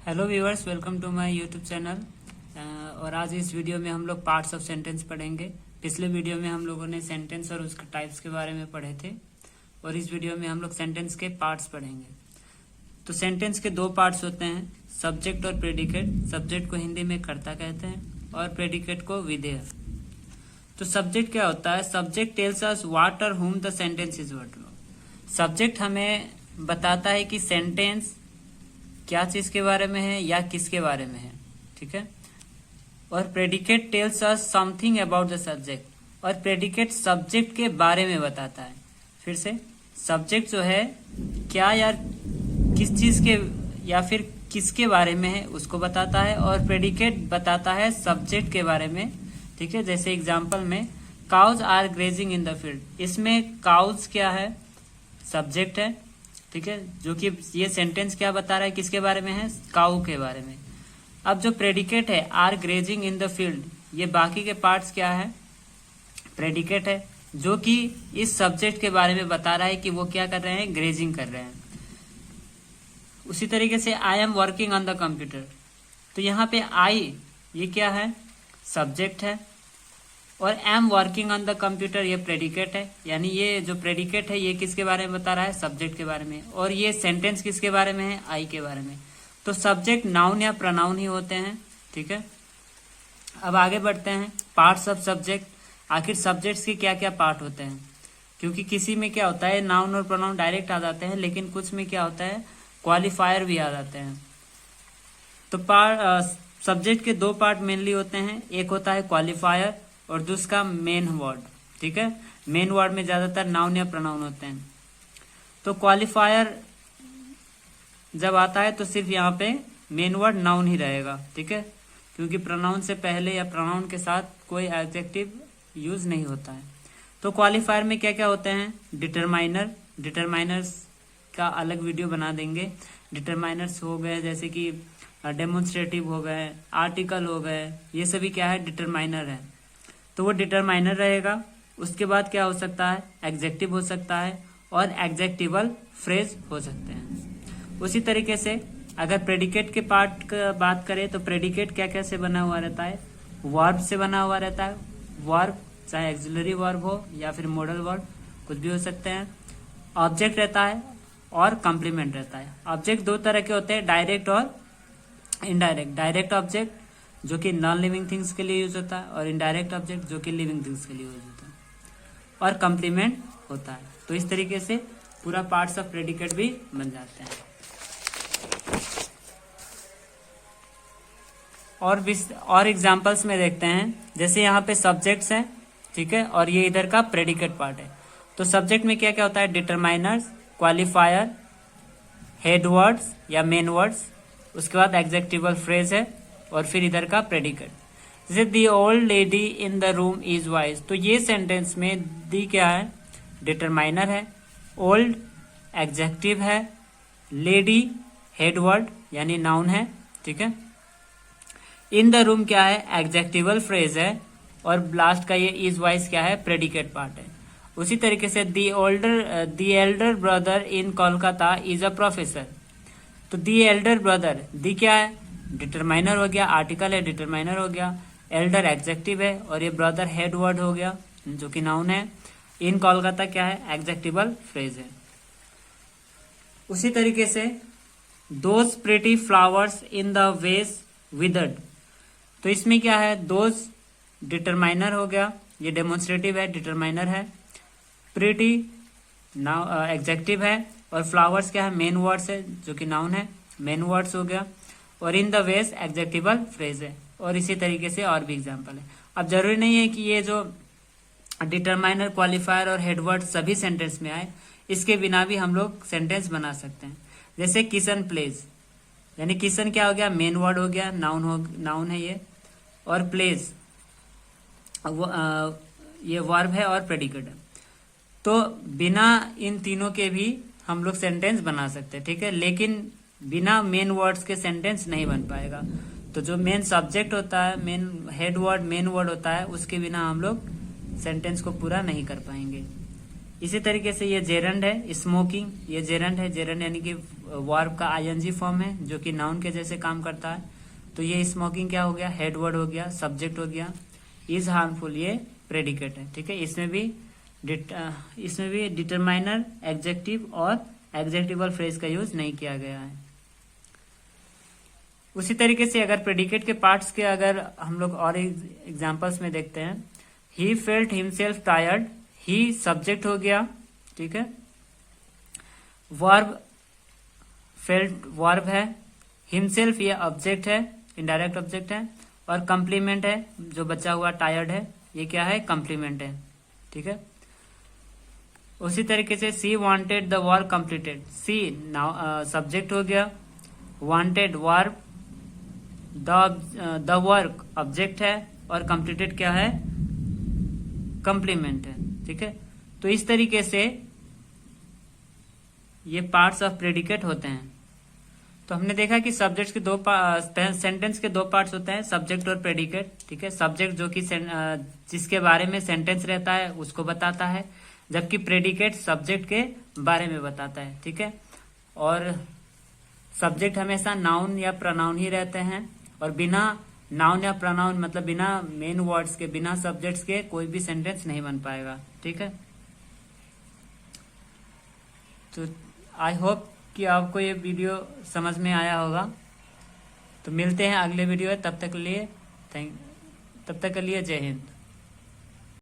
Hello viewers, welcome to my YouTube channel. और आज इस वीडियो में हम लोग पार्ट्स ऑफ सेंटेंस पढ़ेंगे। पिछले वीडियो में हम लोगों ने सेंटेंस और उसके टाइप्स के बारे में पढ़े थे और इस वीडियो में हम लोग सेंटेंस के पार्ट्स पढ़ेंगे। तो सेंटेंस के दो पार्ट्स होते हैं, सब्जेक्ट और प्रेडिकेट। सब्जेक्ट को हिंदी में कर्ता कहते हैं और प्रेडिकेट को विधेय। तो सब्जेक्ट क्या होता है? सब्जेक्ट टेल्स अस व्हाट और whom the sentence is word. Subject हमें बताता है कि सेंटेंस क्या चीज के बारे में है या किसके बारे में है, ठीक है। और predicate tells us something about the subject, और प्रेडिकेट सब्जेक्ट के बारे में बताता है। फिर से, सब्जेक्ट जो है क्या या किस चीज के या फिर किसके बारे में है उसको बताता है, और प्रेडिकेट बताता है सब्जेक्ट के बारे में, ठीक है। जैसे एग्जाम्पल में cows are grazing in the field, इसमें काउज क्या है? सब्जेक्ट है, ठीक है, जो कि ये सेंटेंस क्या बता रहा है, किसके बारे में है? काऊ के बारे में। अब जो प्रेडिकेट है are grazing in the field, ये बाकी के पार्ट्स क्या है? प्रेडिकेट है, जो कि इस सब्जेक्ट के बारे में बता रहा है कि वो क्या कर रहे हैं? ग्रेजिंग कर रहे हैं। उसी तरीके से I am working on the computer, तो यहाँ पे आई ये क्या है? सब्जेक्ट है, और am working on the computer ये प्रेडिकेट है। यानी ये जो प्रेडिकेट है ये किसके बारे में बता रहा है? सब्जेक्ट के बारे में। और ये सेंटेंस किसके बारे में है? आई के बारे में। तो सब्जेक्ट नाउन या प्रोनाउन ही होते हैं, ठीक है। अब आगे बढ़ते हैं, पार्ट्स ऑफ सब्जेक्ट। आखिर सब्जेक्ट्स के क्या क्या पार्ट होते हैं? क्योंकि किसी में क्या होता है, नाउन और प्रोनाउन डायरेक्ट आ जाते हैं, लेकिन कुछ में क्या होता है, क्वालिफायर भी आ जाते हैं। तो सब्जेक्ट के दो पार्ट मेनली होते हैं, एक होता है क्वालिफायर और दूसरा मेन वर्ड, ठीक है। मेन वर्ड में ज्यादातर नाउन या प्रोनाउन होते हैं। तो क्वालिफायर जब आता है तो सिर्फ यहाँ पे मेन वर्ड नाउन ही रहेगा, ठीक है, क्योंकि प्रोनाउन से पहले या प्रोनाउन के साथ कोई एडजेक्टिव यूज नहीं होता है। तो क्वालिफायर में क्या क्या होते हैं? डिटरमाइनर, डिटरमाइनर्स का अलग वीडियो बना देंगे। डिटरमाइनर्स हो गए जैसे कि डेमोन्स्ट्रेटिव हो गए, आर्टिकल हो गए, ये सभी क्या है? डिटरमाइनर है। तो वो डिटरमाइनर रहेगा। उसके बाद क्या हो सकता है? एग्जेक्टिव हो सकता है और एग्जेक्टिवल फ्रेज हो सकते हैं। उसी तरीके से अगर प्रेडिकेट के पार्ट का बात करें तो प्रेडिकेट क्या क्या से बना हुआ रहता है? वर्ब से बना हुआ रहता है। वर्ब चाहे एक्सिलरी वर्ब हो या फिर मॉडल वर्ब, कुछ भी हो सकते हैं। ऑब्जेक्ट रहता है और कॉम्प्लीमेंट रहता है। ऑब्जेक्ट दो तरह के होते हैं, डायरेक्ट और इनडायरेक्ट। डायरेक्ट ऑब्जेक्ट जो कि नॉन लिविंग थिंग्स के लिए यूज होता है, और इनडायरेक्ट ऑब्जेक्ट जो कि लिविंग थिंग्स के लिए यूज होता है, और कॉम्प्लीमेंट होता है। तो इस तरीके से पूरा पार्ट्स ऑफ प्रेडिकेट भी बन जाते हैं। और एग्जांपल्स में देखते हैं, जैसे यहाँ पे सब्जेक्ट्स हैं, ठीक है, और ये इधर का प्रेडिकेट पार्ट है। तो सब्जेक्ट में क्या क्या होता है? डिटरमाइनर्स, क्वालिफायर, हेड वर्ड्स या मेन वर्ड्स, उसके बाद एग्जेक्टिवल फ्रेज है, और फिर इधर का प्रेडिकेट। जैसे the old lady in the room is wise, तो ये सेंटेंस में दी क्या है? डिटरमाइनर है, ओल्ड एग्जेक्टिव है, लेडी हेड वर्ड यानी नाउन है, ठीक है। इन द रूम क्या है? एग्जेक्टिवल फ्रेज है, और लास्ट का ये इज वाइज क्या है? प्रेडिकेट पार्ट है। उसी तरीके से दी Elder brother in Kolkata is a professor, तो दी एल्डर ब्रदर, दी क्या है? डिटरमाइनर हो गया, आर्टिकल है, डिटरमाइनर हो गया, एल्डर एग्जेक्टिव है, और ये ब्रदर हेड वर्ड हो गया जो कि नाउन है। इन कोलकाता क्या है? एग्जेक्टिवल फ्रेज है। उसी तरीके से those pretty flowers in the वेस विदर्ड, तो इसमें क्या है? दोज डिटरमाइनर हो गया, ये डेमोन्स्ट्रेटिव है, डिटरमाइनर है। प्रिटी नाउ एग्जेक्टिव है, और फ्लावर्स क्या है? मेन वर्ड्स है जो कि नाउन है, मेन वर्ड्स हो गया, और इन द वेस एग्जेक्टिवल फ्रेज है। और इसी तरीके से और भी एग्जाम्पल है। अब जरूरी नहीं है कि ये जो डिटरमाइनर, क्वालिफायर और हेडवर्ड सभी सेंटेंस में आए, इसके बिना भी हम लोग सेंटेंस बना सकते हैं। जैसे किशन प्लेज, यानी किशन क्या हो गया? मेन वर्ड हो गया, नाउन है ये, और प्लेज ये वर्ब है और प्रेडिकेट है। तो बिना इन तीनों के भी हम लोग सेंटेंस बना सकते हैं, ठीक है, लेकिन बिना मेन वर्ड्स के सेंटेंस नहीं बन पाएगा। तो जो मेन सब्जेक्ट होता है, main head word, main word होता है, उसके बिना हम लोग सेंटेंस को पूरा नहीं कर पाएंगे। इसी तरीके से ये जेरंड है, स्मोकिंग, ये जेरंड है, जेरंड यानी कि वर्ब का आईएनजी फॉर्म है जो कि नाउन के जैसे काम करता है। तो ये स्मोकिंग क्या हो गया, हेड वर्ड हो गया, सब्जेक्ट हो गया। इज हार्मफुल ये प्रेडिकेट है, ठीक है। इसमें भी डिटरमाइनर, एडजेक्टिव और एडजेक्टिवल फ्रेज का यूज नहीं किया गया है। उसी तरीके से अगर प्रेडिकेट के पार्ट्स के अगर हम लोग और एग्जांपल्स में देखते हैं, he felt himself tired, he subject हो गया, ठीक है। वर्ब फेल्ट वर्ब है, हिमसेल्फ ये ऑब्जेक्ट है, इनडायरेक्ट ऑब्जेक्ट है, और कम्प्लीमेंट है जो बचा हुआ टायर्ड है, ये क्या है, कम्प्लीमेंट है, ठीक है। उसी तरीके से she wanted the work completed, she now subject हो गया, wanted verb, the work object है, और कंप्लीटेड क्या है, कंप्लीमेंट है, ठीक है। तो इस तरीके से ये पार्ट्स ऑफ प्रेडिकेट होते हैं। तो हमने देखा कि सब्जेक्ट के सेंटेंस के दो पार्ट्स होते हैं, सब्जेक्ट और प्रेडिकेट, ठीक है। सब्जेक्ट जो कि जिसके बारे में सेंटेंस रहता है उसको बताता है, जबकि प्रेडिकेट सब्जेक्ट के बारे में बताता है, ठीक है। और सब्जेक्ट हमेशा नाउन या प्रोनाउन ही रहते हैं, और बिना नाउन या प्रोनाउन मतलब बिना मेन वर्ड्स के, बिना सब्जेक्ट्स के कोई भी सेंटेंस नहीं बन पाएगा, ठीक है। तो आई होप कि आपको ये वीडियो समझ में आया होगा। तो मिलते हैं अगले वीडियो में, तब तक के लिए जय हिंद।